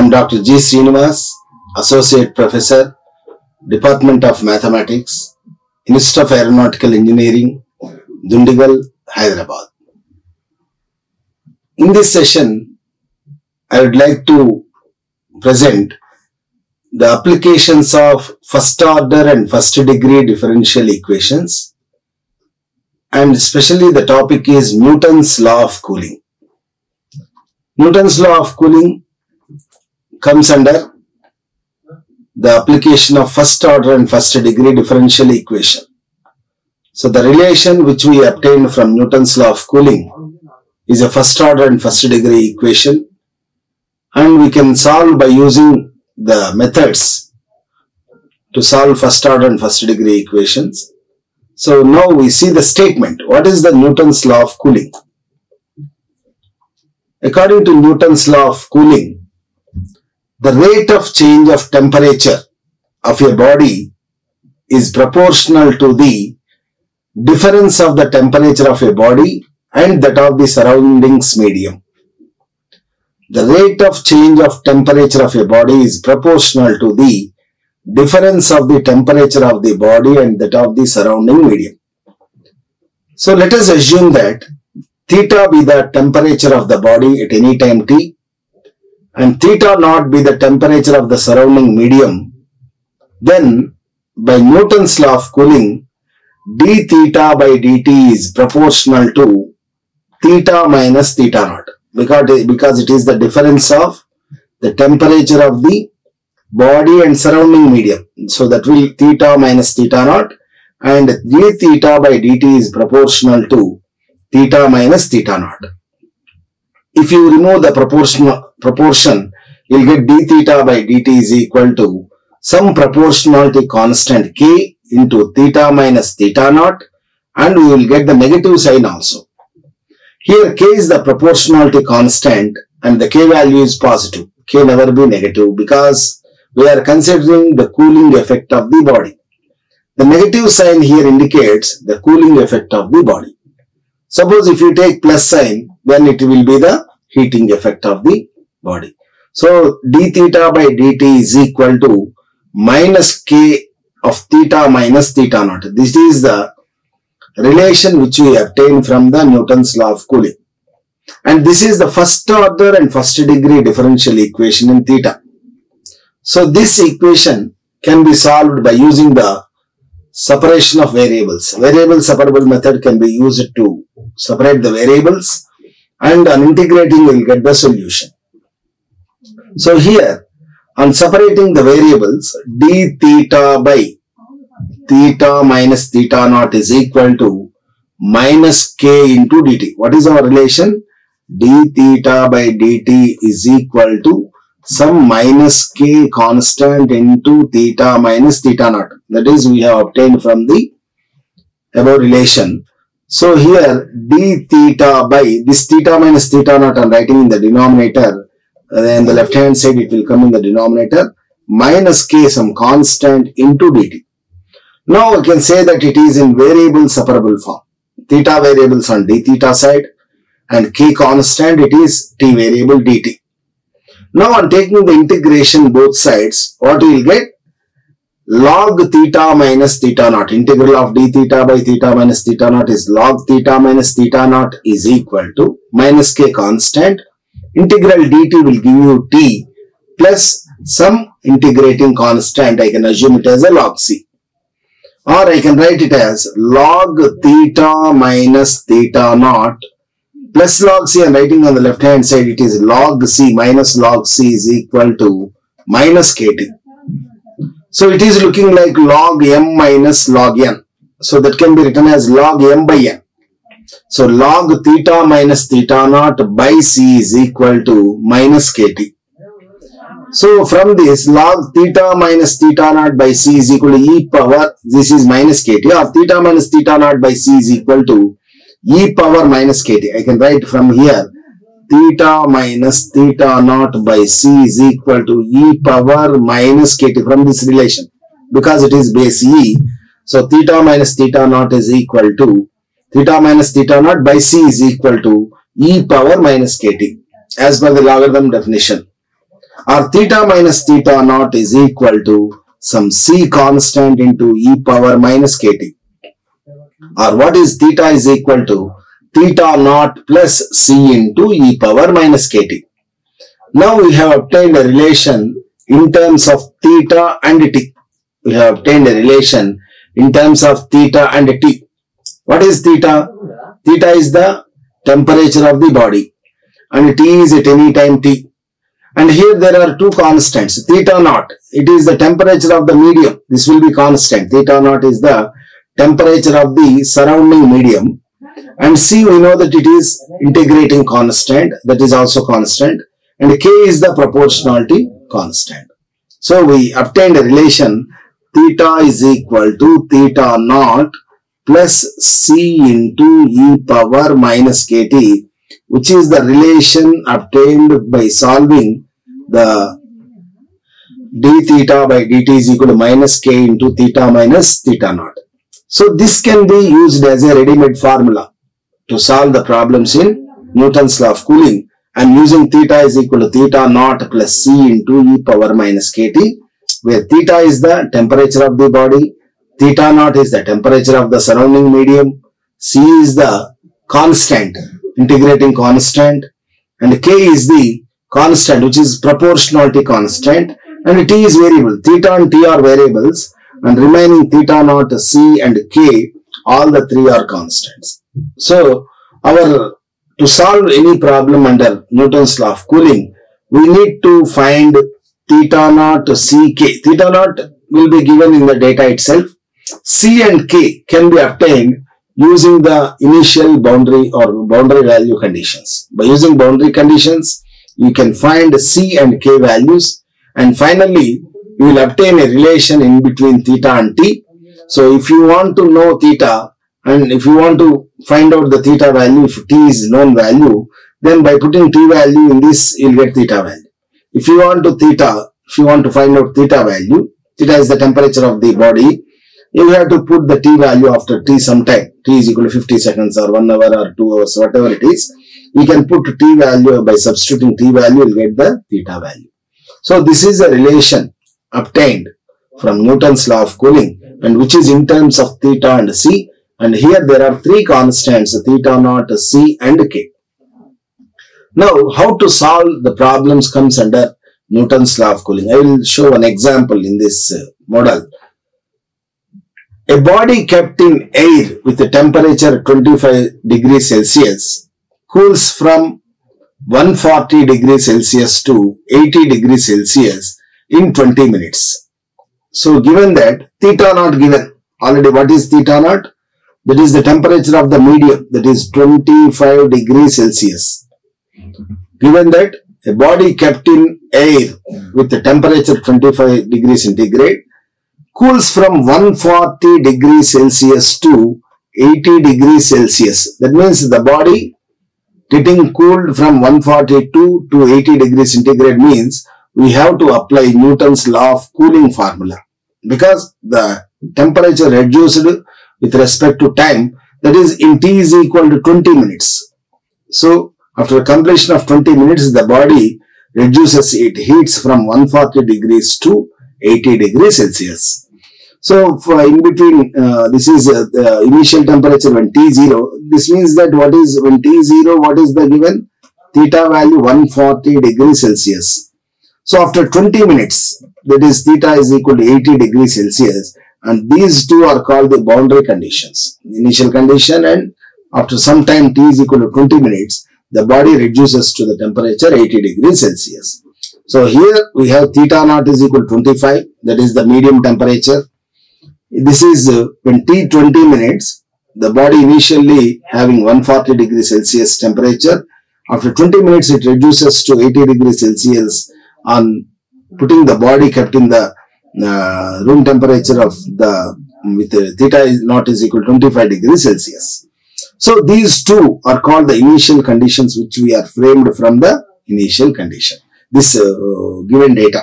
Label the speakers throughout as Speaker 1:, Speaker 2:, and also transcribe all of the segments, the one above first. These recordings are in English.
Speaker 1: am Dr. G. Srinivasu, Associate Professor, Department of Mathematics, Institute of Aeronautical Engineering, Dundigal, Hyderabad. In this session, I would like to present the applications of first order and first degree differential equations, and especially the topic is Newton's law of cooling. Newton's law of cooling comes under the application of first order and first degree differential equation. So the relation which we obtained from Newton's law of cooling is a first order and first degree equation, and we can solve by using the methods to solve first order and first degree equations. So now we see the statement. What is the Newton's law of cooling? According to Newton's law of cooling, the rate of change of temperature of a body is proportional to the difference of the temperature of a body and that of the surroundings medium. The rate of change of temperature of a body is proportional to the difference of the temperature of the body and that of the surrounding medium. So let us assume that theta be the temperature of the body at any time t, and theta naught be the temperature of the surrounding medium. Then by Newton's law of cooling, d theta by dt is proportional to theta minus theta naught, because it is the difference of the temperature of the body and surrounding medium. So that will theta minus theta naught, and d theta by dt is proportional to theta minus theta naught. If you remove the proportion, you will get d theta by dt is equal to some proportionality constant k into theta minus theta naught, and we will get the negative sign also. Here k is the proportionality constant and the k value is positive. K never be negative because we are considering the cooling effect of the body. The negative sign here indicates the cooling effect of the body. Suppose if you take plus sign, then it will be the heating effect of the body. So d theta by dt is equal to minus k of theta minus theta naught. This is the relation which we obtain from the Newton's law of cooling. And this is the first order and first degree differential equation in theta. So this equation can be solved by using the separation of variables. Variable separable method can be used to separate the variables, and on integrating we will get the solution. So here on separating the variables, d theta by theta minus theta naught is equal to minus k into dt. What is our relation? D theta by dt is equal to some minus k constant into theta minus theta naught. That is, we have obtained from the above relation. So here d theta by this theta minus theta naught I am writing in the denominator, and the left hand side it will come in the denominator, minus k some constant into dt. Now I can say that it is in variable separable form. Theta variables on d theta side and k constant, it is t variable dt. Now on taking the integration both sides, what we will get? Log theta minus theta naught. Integral of d theta by theta minus theta naught is log theta minus theta naught is equal to minus k constant. Integral dt will give you t plus some integrating constant. I can assume it as a log c. Or I can write it as log theta minus theta naught plus log c. I am writing on the left hand side, it is log c minus log c is equal to minus kt. So it is looking like log m minus log n. So that can be written as log m by n. So log theta minus theta naught by c is equal to minus kt. So from this, log theta minus theta naught by c is equal to e power, this is minus kt, or theta minus theta naught by c is equal to e power minus kt. I can write from here theta minus theta naught by c is equal to e power minus kt from this relation, because it is base e. So theta minus theta naught is equal to theta minus theta naught by c is equal to e power minus kt as per the logarithm definition. or theta minus theta naught is equal to some c constant into e power minus kt. Or what is theta is equal to theta naught plus c into e power minus kt. Now we have obtained a relation in terms of theta and t. We have obtained a relation in terms of theta and t. What is theta? Theta is the temperature of the body and t is at any time t. And here there are two constants. Theta naught, it is the temperature of the medium. This will be constant. Theta naught is the temperature of the surrounding medium. And C, we know that it is integrating constant, that is also constant. And K is the proportionality constant. So we obtained a relation theta is equal to theta naught plus C into e power minus kt, which is the relation obtained by solving the d theta by dt is equal to minus k into theta minus theta naught. So this can be used as a ready-made formula to solve the problems in Newton's law of cooling. And using theta is equal to theta naught plus c into e power minus kt, where theta is the temperature of the body, theta naught is the temperature of the surrounding medium, c is the constant, integrating constant, and k is the constant, which is proportionality constant, and t is variable. Theta and t are variables, and remaining theta naught, c and k, all the three are constants. So to solve any problem under Newton's law of cooling, we need to find theta naught ck. Theta naught will be given in the data itself. C and k can be obtained using the initial boundary or boundary value conditions. By using boundary conditions, you can find C and K values, and finally you will obtain a relation in between theta and t. So if you want to know theta and if you want to find out the theta value, if t is known value, then by putting t value in this, you will get theta value. If you want to find out theta value, theta is the temperature of the body, you have to put the t value after t sometime. T is equal to 50 seconds or 1 hour or 2 hours, whatever it is. You can put t value by substituting t value, you will get the theta value. So this is a relation obtained from Newton's law of cooling, and which is in terms of theta and c. And here there are three constants, theta naught, c and k. Now how to solve the problems comes under Newton's law of cooling. I will show an example in this model. A body kept in air with a temperature 25 degrees Celsius cools from 140 degrees Celsius to 80 degrees Celsius in 20 minutes. So given that theta naught given, already what is theta naught? That is the temperature of the medium, that is 25 degrees Celsius. Given that a body kept in air with a temperature 25 degrees centigrade cools from 140 degrees Celsius to 80 degrees Celsius. That means the body getting cooled from 142 to 80 degrees centigrade means we have to apply Newton's law of cooling formula, because the temperature reduced with respect to time, that is in t is equal to 20 minutes. So after completion of 20 minutes, the body reduces, it heats from 140 degrees to 80 degrees Celsius. So for in between, this is the initial temperature when T0. This means that what is when T0, what is the given? Theta value 140 degrees Celsius. So after 20 minutes, that is theta is equal to 80 degrees Celsius, and these two are called the boundary conditions. Initial condition, and after some time T is equal to 20 minutes, the body reduces to the temperature 80 degrees Celsius. So here we have theta naught is equal to 25, that is the medium temperature. This is when T 20 minutes, the body initially having 140 degrees Celsius temperature. After 20 minutes, it reduces to 80 degrees Celsius on putting the body kept in the room temperature of the, with theta is naught is equal to 25 degrees Celsius. So these two are called the initial conditions, which we are framed from the initial condition, this given data.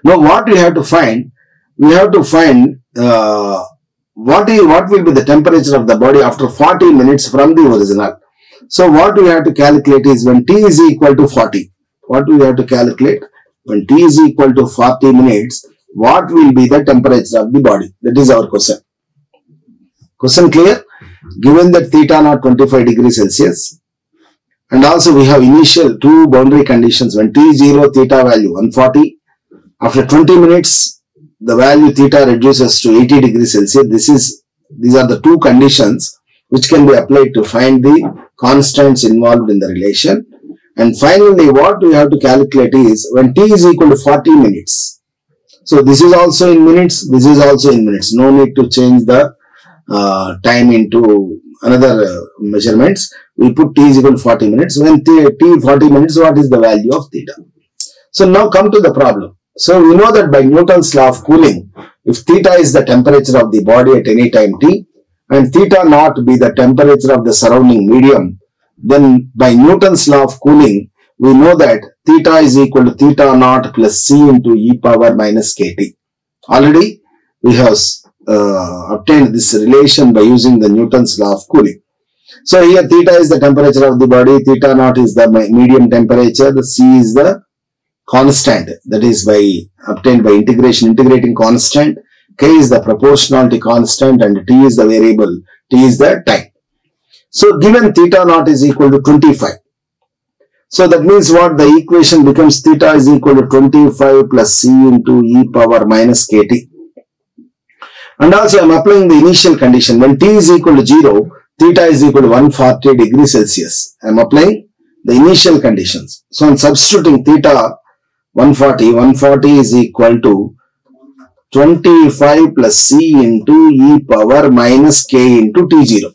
Speaker 1: Now what we have to find? We have to find what will be the temperature of the body after 40 minutes from the original. So what we have to calculate is when T is equal to 40. what we have to calculate? When t is equal to 40 minutes, what will be the temperature of the body? That is our question. Question clear? Given that theta naught 25 degrees Celsius, and also we have initial two boundary conditions. When t is 0, theta value 140. After 20 minutes, the value theta reduces to 80 degrees Celsius. These are the two conditions which can be applied to find the constants involved in the relation. And finally, what we have to calculate is when t is equal to 40 minutes. So this is also in minutes, this is also in minutes. No need to change the time into another measurements. We put t is equal to 40 minutes. When t 40 minutes, what is the value of theta? So now come to the problem. So we know that by Newton's law of cooling, if theta is the temperature of the body at any time t, and theta naught be the temperature of the surrounding medium, then by Newton's law of cooling, we know that theta is equal to theta naught plus c into e power minus kt. Already we have obtained this relation by using the Newton's law of cooling. So here theta is the temperature of the body, theta naught is the medium temperature, the c is the constant, that is by obtained by integrating constant, k is the proportionality constant, and t is the variable, t is the time. So given theta naught is equal to 25. So that means what? The equation becomes theta is equal to 25 plus c into e power minus kt. And also I am applying the initial condition. When t is equal to 0, theta is equal to 140 degrees Celsius. I am applying the initial conditions. So I am substituting theta 140 is equal to 25 plus c into e power minus k into t0.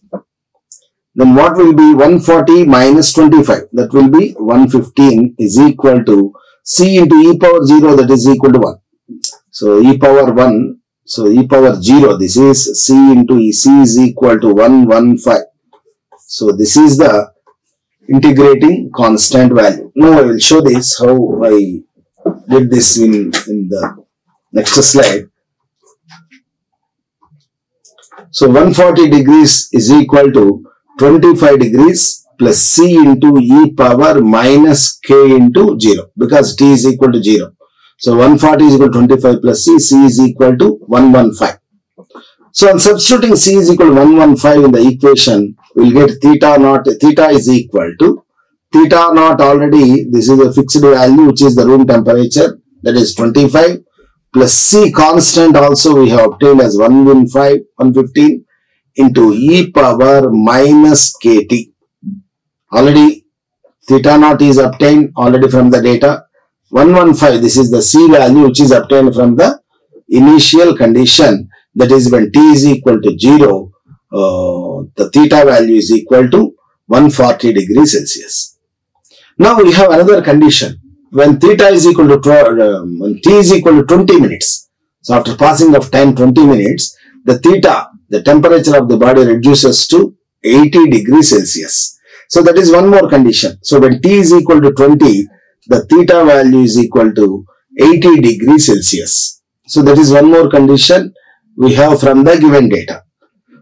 Speaker 1: Then what will be 140 minus 25? That will be 115 is equal to c into e power 0, that is equal to 1. So e power 1, so e power 0, this is c into e, c is equal to 115. So this is the integrating constant value. Now I will show this how I did this in the next slide. So 140 degrees is equal to 25 degrees plus c into e power minus k into 0, because t is equal to 0. So 140 is equal to 25 plus c, c is equal to 115. So on substituting c is equal to 115 in the equation, we will get theta naught, theta is equal to theta naught already, this is a fixed value which is the room temperature, that is 25, plus c constant also we have obtained as 115 into e power minus kt. Already theta naught is obtained already from the data. 115, this is the c value which is obtained from the initial condition, that is when t is equal to 0, the theta value is equal to 140 degrees Celsius. Now we have another condition. When theta is equal to when t is equal to 20 minutes. So after passing of time 20 minutes, the theta, the temperature of the body reduces to 80 degrees Celsius. So that is one more condition. So when t is equal to 20, the theta value is equal to 80 degrees Celsius. So that is one more condition we have from the given data.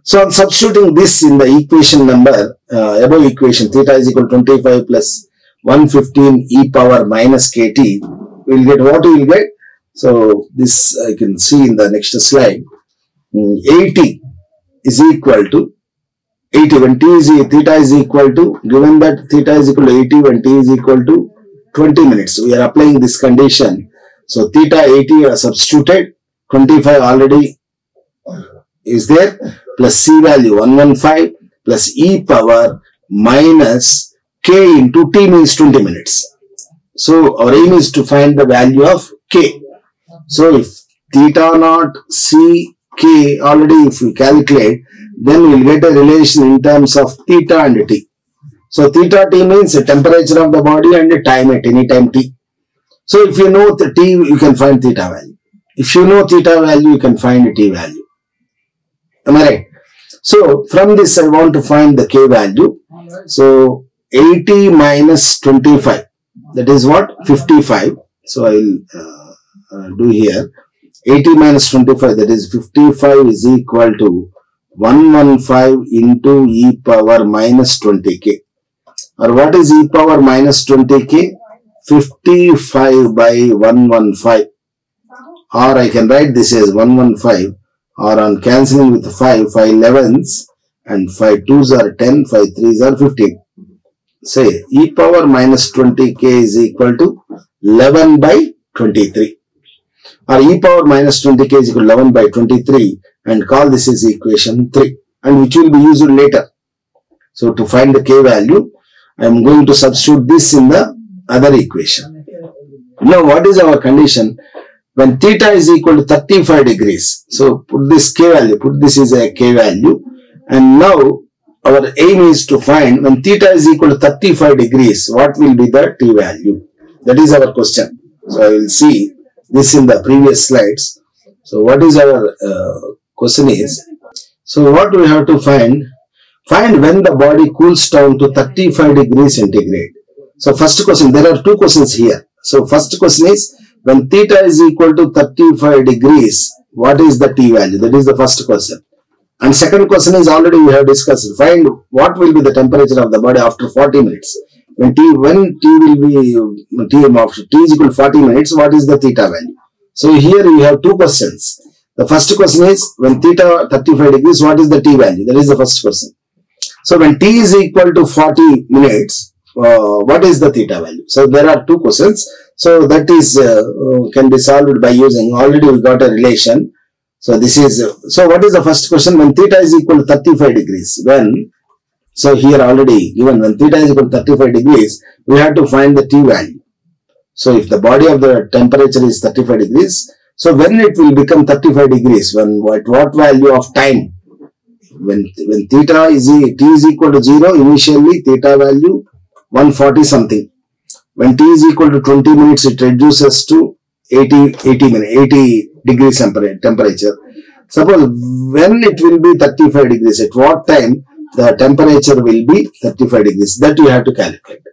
Speaker 1: So on substituting this in the equation number, above equation, theta is equal to 25 plus 115 e power minus kt, we will get what we will get. So this I can see in the next slide. 80 is equal to 80 when theta is equal to, given that theta is equal to 80 when t is equal to 20 minutes. We are applying this condition. So theta 80 are substituted, 25 already is there, plus c value 115 plus e power minus k into t means 20 minutes. So our aim is to find the value of k. So if theta naught c k already if we calculate, then we will get a relation in terms of theta and t. So theta t means the temperature of the body and the time at any time t. So if you know the t, you can find theta value. If you know theta value, you can find the t value. Am I right? So from this I want to find the k value. So 80 minus 25, that is what? 55. So I will do here. 80 minus 25, that is 55 is equal to 115 into e power minus 20k. Or what is e power minus 20k? 55 by 115, or I can write this as 115, or on cancelling with 5 11s and 5 2s are 10, 5 3s are 15. Say e power minus 20k is equal to 11 by 23, or e power minus 20k is equal to 11 by 23, and call this as equation 3, and which will be used later. So to find the k value, I am going to substitute this in the other equation. Now what is our condition? When theta is equal to 35 degrees. So put this k value, put this is a k value, and now our aim is to find when theta is equal to 35 degrees, what will be the t value? That is our question. So I will see this in the previous slides. So what is our question is, so what we have to find when the body cools down to 35 degrees centigrade. So first question, there are two questions here. So first question is, when theta is equal to 35 degrees, what is the t value? That is the first question. And second question is already we have discussed. Find what will be the temperature of the body after 40 minutes. When t will be after t is equal to 40 minutes, what is the theta value? So here we have two questions. The first question is, when theta 35 degrees, what is the t value? That is the first question. So when t is equal to 40 minutes, what is the theta value? So there are two questions. So that is can be solved by using, already we got a relation. So this is, so what is the first question? When theta is equal to 35 degrees, when, so here already given, when theta is equal to 35 degrees, we have to find the t value. So if the body of the temperature is 35 degrees, so when it will become 35 degrees, when what value of time? When theta is, t is equal to 0, initially theta value 140 something. When t is equal to 20 minutes, it reduces to 80 degrees temperature. Suppose when it will be 35 degrees, at what time the temperature will be 35 degrees, that you have to calculate.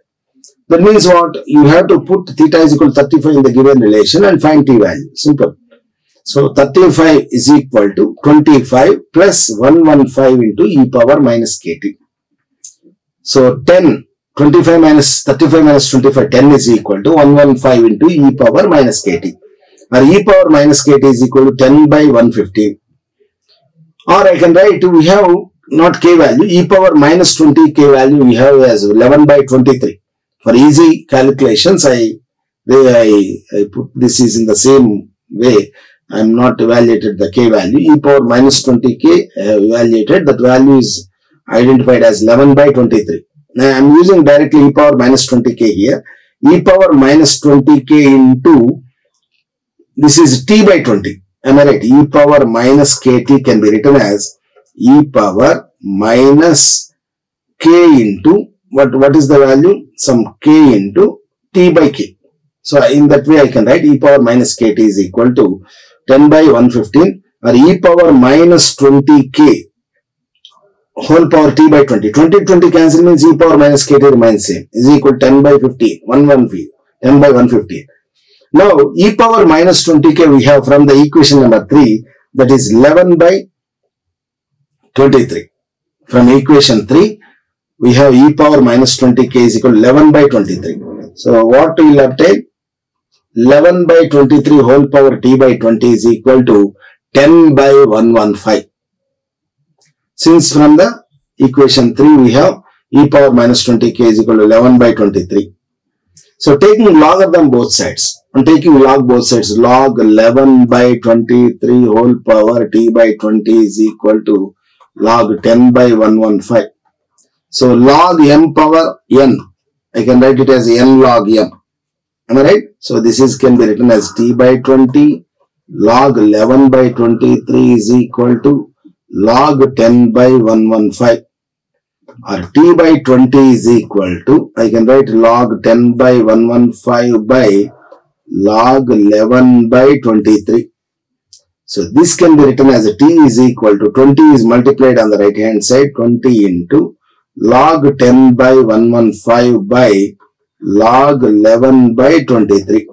Speaker 1: That means what? You have to put theta is equal to 35 in the given relation and find t value. Simple. So 35 is equal to 25 plus 115 into e power minus kt. So 25 minus 35 minus 25, 10 is equal to 115 into e power minus kt. Or e power minus kt is equal to 10 by 115. Or I can write, we have not k value, e power minus 20 k value we have as 11 by 23. For easy calculations, I put this is in the same way. I am not evaluated the k value. E power minus 20k I have evaluated. That value is identified as 11 by 23. Now I am using directly e power minus 20k here. E power minus 20k into, this is t by 20. Am I right? E power minus kt can be written as e power minus k into, what is the value? Some k into t by k. So in that way I can write e power minus kt is equal to 10 by 115, or e power minus 20k whole power t by 20. 20 cancel means e power minus kt remains same, is equal to 10 by 15, 10 by 115. Now e power minus 20k we have from the equation number 3, that is 11 by 23. From equation 3 we have e power minus 20k is equal to 11 by 23. So what we will obtain? 11 by 23 whole power t by 20 is equal to 10 by 115. Since from the equation 3 we have e power minus 20k is equal to 11 by 23. So taking logarithm both sides, and taking log both sides, log 11 by 23 whole power t by 20 is equal to log 10 by 115. So log m power n, I can write it as n log m. Am I right? So this is can be written as t by 20 log 11 by 23 is equal to log 10 by 115, or t by 20 is equal to, I can write log 10 by 115 by log 11 by 23. So this can be written as a t is equal to 20 is multiplied on the right hand side, 20 into log 10 by 115 by log 11 by 23.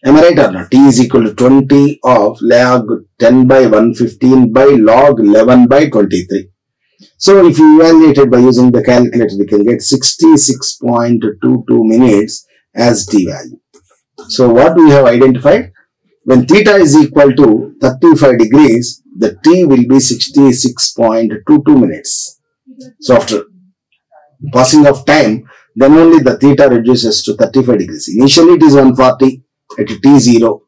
Speaker 1: Am I right or not? T is equal to 20 of log 10 by 115 by log 11 by 23. So if you evaluate it by using the calculator, we can get 66.22 minutes as t value. So what we have identified? When theta is equal to 35 degrees, the t will be 66.22 minutes. So after passing of time, then only the theta reduces to 35 degrees. Initially it is 140 at t0,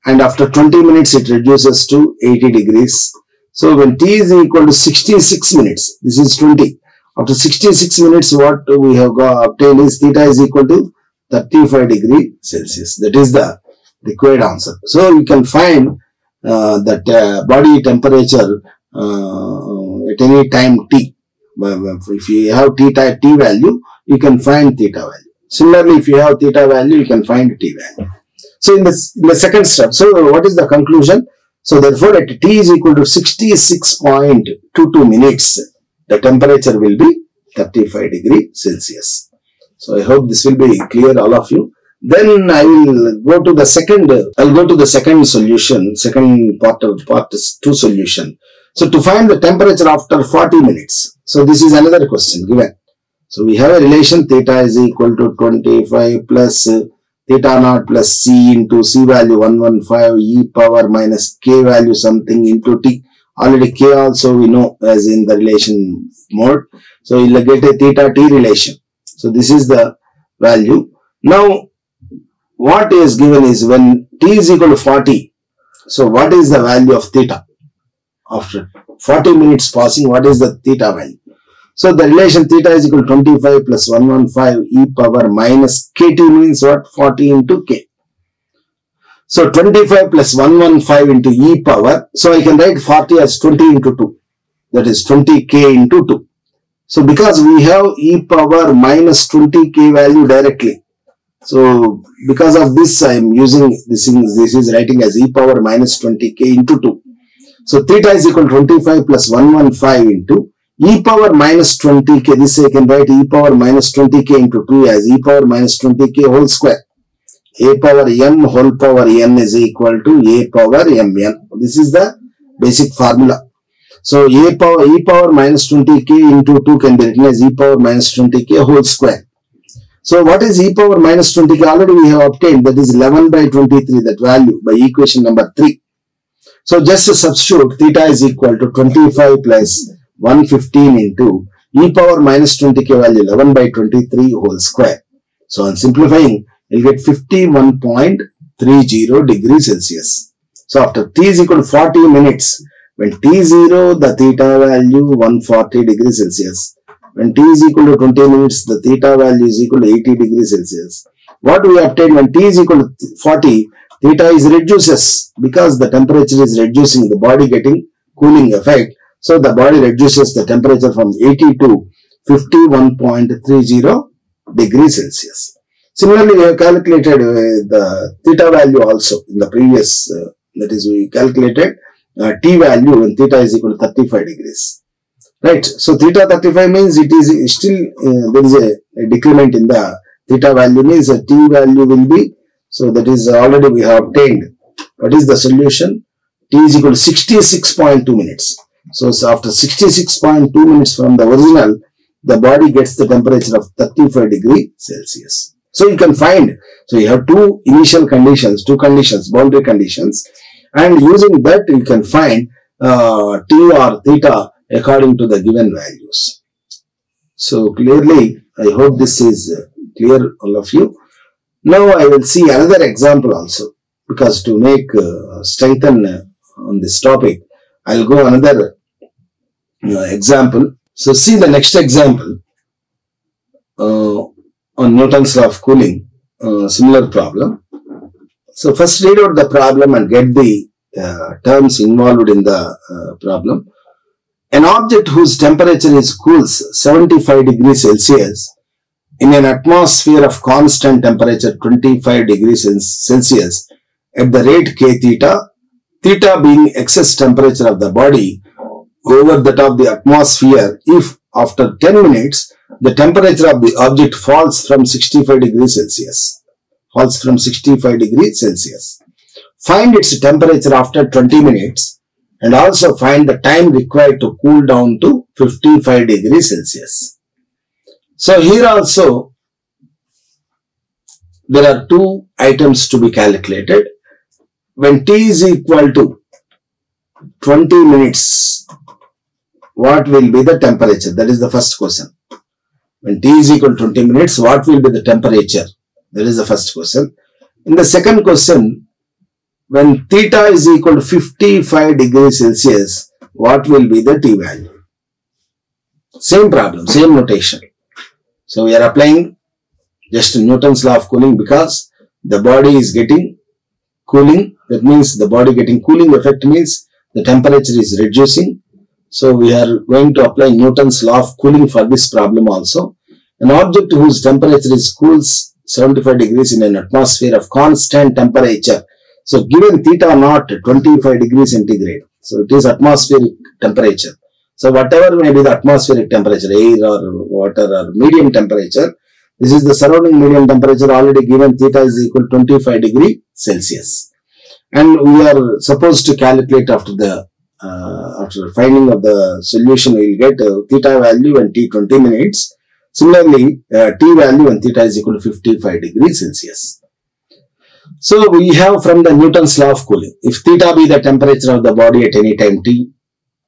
Speaker 1: and after 20 minutes it reduces to 80 degrees. So when t is equal to 66 minutes, this is 20. After 66 minutes, what we have obtained is theta is equal to 35 degree Celsius. That is the required answer. So you can find that body temperature at any time t. If you have t value, you can find theta value. Similarly, if you have theta value, you can find t value. So in the second step, so what is the conclusion? So therefore, at t is equal to 66.22 minutes, the temperature will be 35 degree Celsius. So I hope this will be clear, all of you. Then I will go to the second solution, second part 2 solution. So to find the temperature after 40 minutes. So this is another question given. So we have a relation theta is equal to 25 plus theta naught plus c into c value 115 e power minus k value something into t. Already k also we know as in the relation mode. So you will get a theta t relation. So this is the value. Now what is given is when t is equal to 40. So what is the value of theta? After 40 minutes passing, what is the theta value? So the relation theta is equal to 25 plus 115 e power minus kt means what? 40 into k. So 25 plus 115 into e power. So I can write 40 as 20 into 2. That is 20k into 2. So because we have e power minus 20k value directly. So because of this I am using this is writing as e power minus 20k into 2. So theta is equal to 25 plus 115 into e power minus 20k. This I can write e power minus 20k into 2 as e power minus 20k whole square. A power m whole power n is equal to a power mn. This is the basic formula. So e power minus 20k into 2 can be written as e power minus 20k whole square. So what is e power minus 20k? Already we have obtained, that is 11 by 23, that value by equation number 3. So just to substitute, theta is equal to 25 plus 115 into e power minus 20k value 11 by 23 whole square. So on simplifying, you will get 51.30 degrees Celsius. So after t is equal to 40 minutes, when t0, the theta value 140 degrees Celsius. When t is equal to 20 minutes, the theta value is equal to 80 degrees Celsius. What we obtain when t is equal to 40, theta is reduces because the temperature is reducing, the body getting cooling effect. So the body reduces the temperature from 80 to 51.30 degrees Celsius. Similarly, we have calculated the theta value also in the previous, that is we calculated t value when theta is equal to 35 degrees. Right. So theta 35 means it is still, there is a decrement in the theta value, means a t value will be, so that is already we have obtained. What is the solution? T is equal to 66.2 minutes. So after 66.2 minutes from the original, the body gets the temperature of 35 degrees Celsius. So you can find, so you have two initial conditions, boundary conditions, and using that you can find t or theta according to the given values. So clearly, I hope this is clear, all of you. Now I will see another example also, because to make strengthen on this topic, I will go another example. So see the next example on Newton's law of cooling, similar problem. So first read out the problem and get the terms involved in the problem. An object whose temperature is cools 75 degrees Celsius in an atmosphere of constant temperature 25 degrees Celsius at the rate k theta, theta being excess temperature of the body over that of the atmosphere, if after 10 minutes the temperature of the object falls from 65 degrees Celsius. Find its temperature after 20 minutes and also find the time required to cool down to 55 degrees Celsius. So here also there are two items to be calculated. When t is equal to 20 minutes, what will be the temperature? That is the first question. When t is equal to 20 minutes, what will be the temperature? That is the first question. In the second question, when theta is equal to 55 degrees Celsius, what will be the t value? Same problem, same notation. So we are applying just Newton's law of cooling because the body is getting cooling. That means the body getting cooling effect means the temperature is reducing. So we are going to apply Newton's law of cooling for this problem also. An object whose temperature is cools 75 degrees in an atmosphere of constant temperature. So given theta naught 25 degrees centigrade. So it is atmospheric temperature. So whatever may be the atmospheric temperature, air or water or medium temperature, this is the surrounding medium temperature already given theta is equal to 25 degree Celsius. And we are supposed to calculate after finding of the solution, we will get theta value and t 20 minutes. Similarly, t value when theta is equal to 55 degrees Celsius. So we have from the Newton's law of cooling, if theta be the temperature of the body at any time t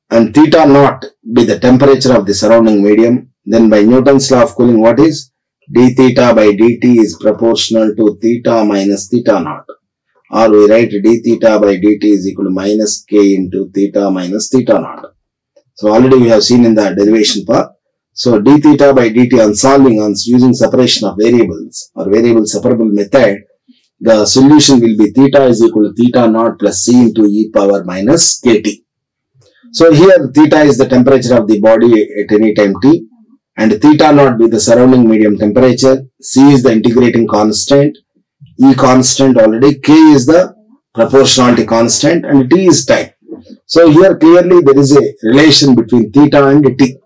Speaker 1: and theta naught be the temperature of the surrounding medium, then by Newton's law of cooling, what is? d theta by dt is proportional to theta minus theta naught. Or we write d theta by dt is equal to minus k into theta minus theta naught. So already we have seen in the derivation part. So d theta by dt on solving on using separation of variables or variable separable method, the solution will be theta is equal to theta naught plus c into e power minus kt. So here theta is the temperature of the body at any time t and theta naught be the surrounding medium temperature, c is the integrating constant, e constant already, k is the proportionality constant and t is time. So here clearly there is a relation between theta and t.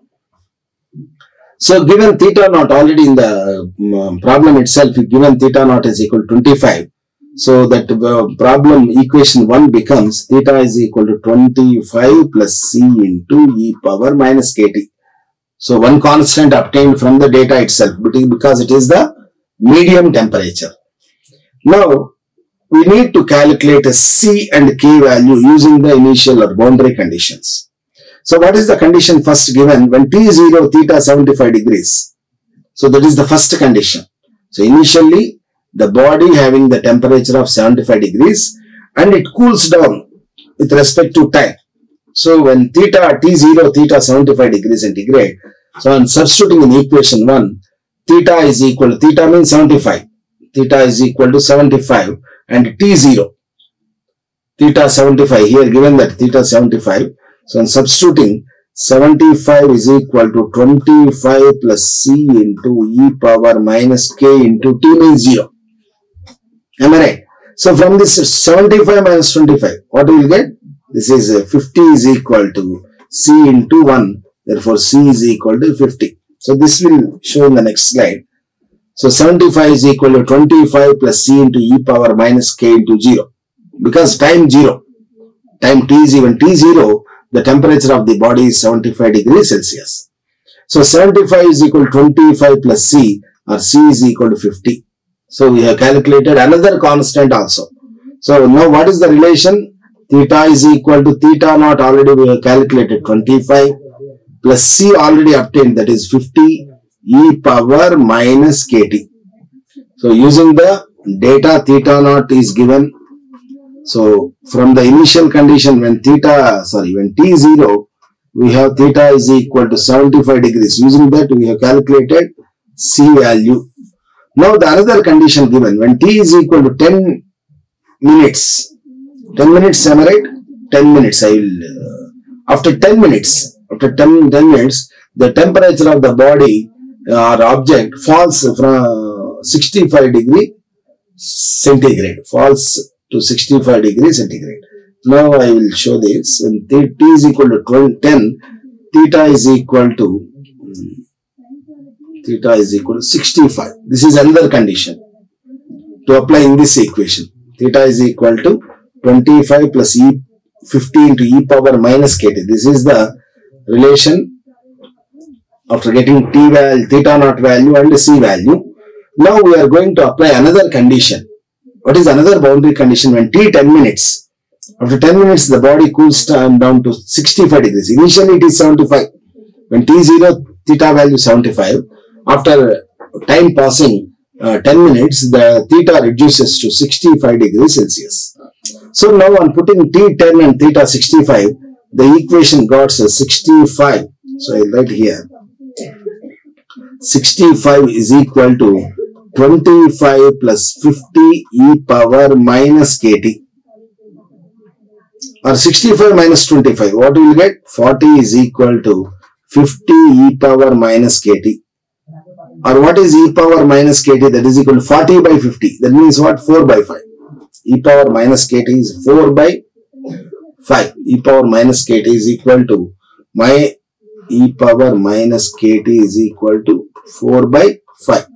Speaker 1: So given theta naught already in the problem itself, given theta naught is equal to 25. So that problem equation 1 becomes theta is equal to 25 plus c into e power minus kt. So one constant obtained from the data itself because it is the medium temperature. Now we need to calculate a c and k value using the initial or boundary conditions. So what is the condition first given? When t is 0, theta 75 degrees. So that is the first condition. So initially the body having the temperature of 75 degrees and it cools down with respect to time. So when theta t0 theta 75 degrees centigrade. So on substituting in equation 1, theta is equal to, theta means 75. Theta is equal to 75 and t0. Theta 75 here given that theta 75. So on substituting 75 is equal to 25 plus c into e power minus k into t means 0. Am I right? So from this 75 minus 25, what we will get? This is 50 is equal to c into 1. Therefore, c is equal to 50. So this will show in the next slide. So 75 is equal to 25 plus c into e power minus k into 0. Because time 0. Time t is even t0. The temperature of the body is 75 degrees Celsius. So 75 is equal to 25 plus c or c is equal to 50. So we have calculated another constant also. So now what is the relation? Theta is equal to theta naught already we have calculated 25 plus c already obtained that is 50 e power minus kt. So using the data theta naught is given. So from the initial condition when t is 0, we have theta is equal to 75 degrees. Using that we have calculated c value. Now the another condition given when t is equal to 10 minutes. 10 minutes, am I right? 10 minutes I will, after 10 minutes, the temperature of the body or object falls from 65 degree centigrade, falls to 65 degrees centigrade. Now I will show this. When t is equal to 10, theta is equal to 65. This is another condition to apply in this equation. Theta is equal to 25 plus 50 into e power minus kt. This is the relation after getting theta naught value and c value. Now we are going to apply another condition. What is another boundary condition? When t 10 minutes, after 10 minutes the body cools down to 65 degrees. Initially it is 75. When t0 theta value 75, after time passing 10 minutes, the theta reduces to 65 degrees Celsius. So now on putting T10 and theta 65, the equation got 65. So I'll write here. 65 is equal to 25 plus 50 e power minus kt. Or 65 minus 25. What will you get? 40 is equal to 50 e power minus kt. Or what is e power minus kt? That is equal to 40 by 50. That means what? 4 by 5. E power minus kt is 4 by 5. E power minus kt is equal to e power minus kt is equal to 4 by 5.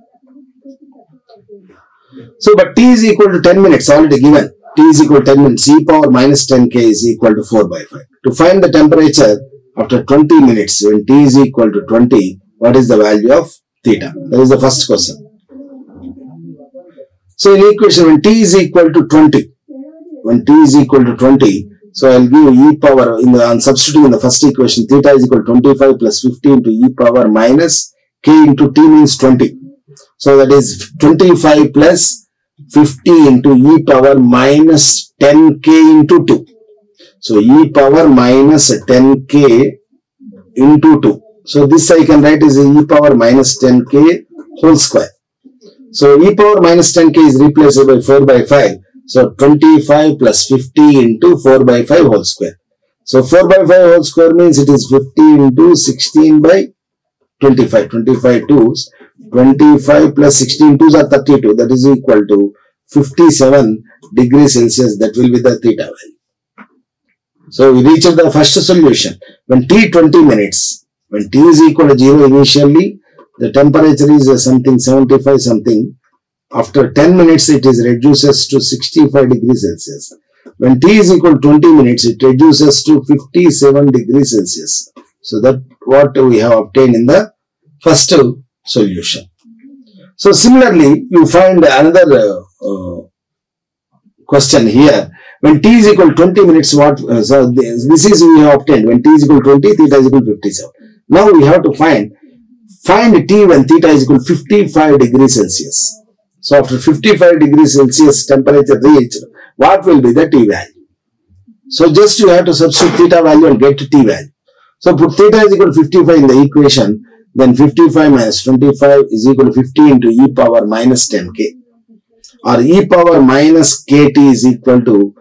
Speaker 1: So, but t is equal to 10 minutes already given. T is equal to 10 minutes. E power minus 10k is equal to 4 by 5. To find the temperature after 20 minutes, when t is equal to 20, what is the value of theta? That is the first question. So in equation, when t is equal to 20, so I will give e power, on substituting in the first equation, theta is equal to 25 plus 50 into e power minus k into t means 20. So that is 25 plus 50 into e power minus 10k into 2. So e power minus 10k into 2. So this I can write as e power minus 10k whole square. So e power minus 10k is replaced by 4 by 5. So 25 plus 50 into 4 by 5 whole square. So 4 by 5 whole square means it is 50 into 16 by 25. 25 twos. 25 plus 16 twos are 32. That is equal to 57 degrees Celsius. That will be the theta value. So we reached the first solution. When t 20 minutes, when t is equal to 0 initially, the temperature is something 75 something. After 10 minutes, it is reduces to 65 degrees Celsius. When t is equal to 20 minutes, it reduces to 57 degrees Celsius. So that what we have obtained in the first solution. So similarly, you find another question here. When t is equal to 20 minutes, what? So this is we have obtained. When t is equal to 20, theta is equal to 57. Now we have to find t when theta is equal to 55 degrees Celsius. So after 55 degrees Celsius temperature reached, what will be the t value? So just you have to substitute theta value and get t value. So put theta is equal to 55 in the equation. Then 55 minus 25 is equal to 50 into e power minus 10k. Or e power minus kt is equal to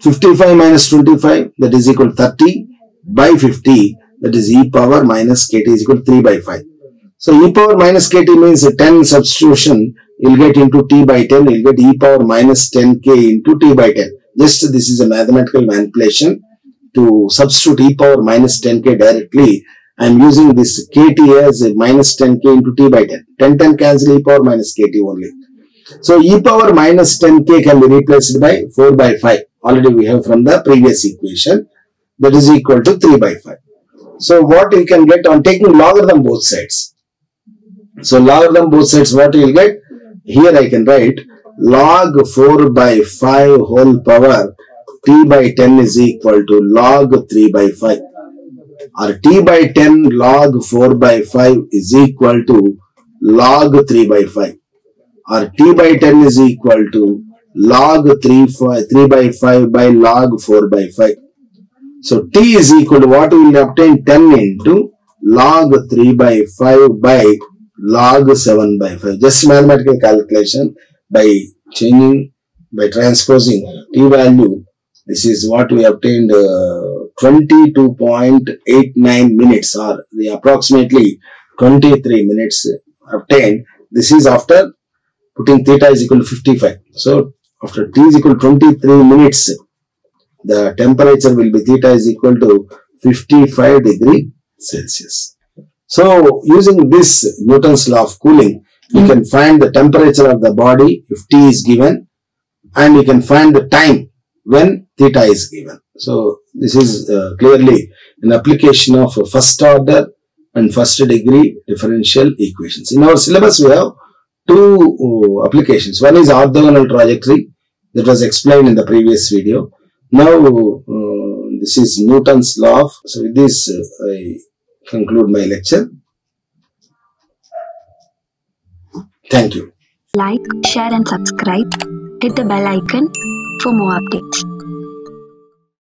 Speaker 1: 55 minus 25, that is equal to 30 by 50, that is e power minus kt is equal to 3 by 5. So e power minus kt means a 10 substitution, you will get into t by 10, you will get e power minus 10k into t by 10. Just this is a mathematical manipulation to substitute e power minus 10k directly. I am using this kt as a minus 10k into t by 10. 10 cancel e power minus kt only. So e power minus 10k can be replaced by 4 by 5. Already we have from the previous equation. That is equal to 3 by 5. So what you can get on taking logarithm both sides. So logarithm both sides, what you will get? Here I can write log 4 by 5 whole power t by 10 is equal to log 3 by 5. Or t by 10 log 4 by 5 is equal to log 3 by 5. Or t by 10 is equal to log 3 by 5 by log 4 by 5. So t is equal to what we will obtain? 10 into log 3 by 5 by log 7 by 5. Just mathematical calculation by changing, by transposing t value. This is what we obtained 22.89 minutes, or the approximately 23 minutes obtained. This is after putting theta is equal to 55. So after t is equal to 23 minutes, the temperature will be theta is equal to 55 degree Celsius. So using this Newton's law of cooling, you can find the temperature of the body if t is given, and you can find the time when theta is given. So this is clearly an application of first order and first degree differential equations. In our syllabus we have two applications. One is orthogonal trajectory that was explained in the previous video. Now this is Newton's law. So with this I conclude my lecture. Thank you.
Speaker 2: Like, share and subscribe. Hit the bell icon for more updates.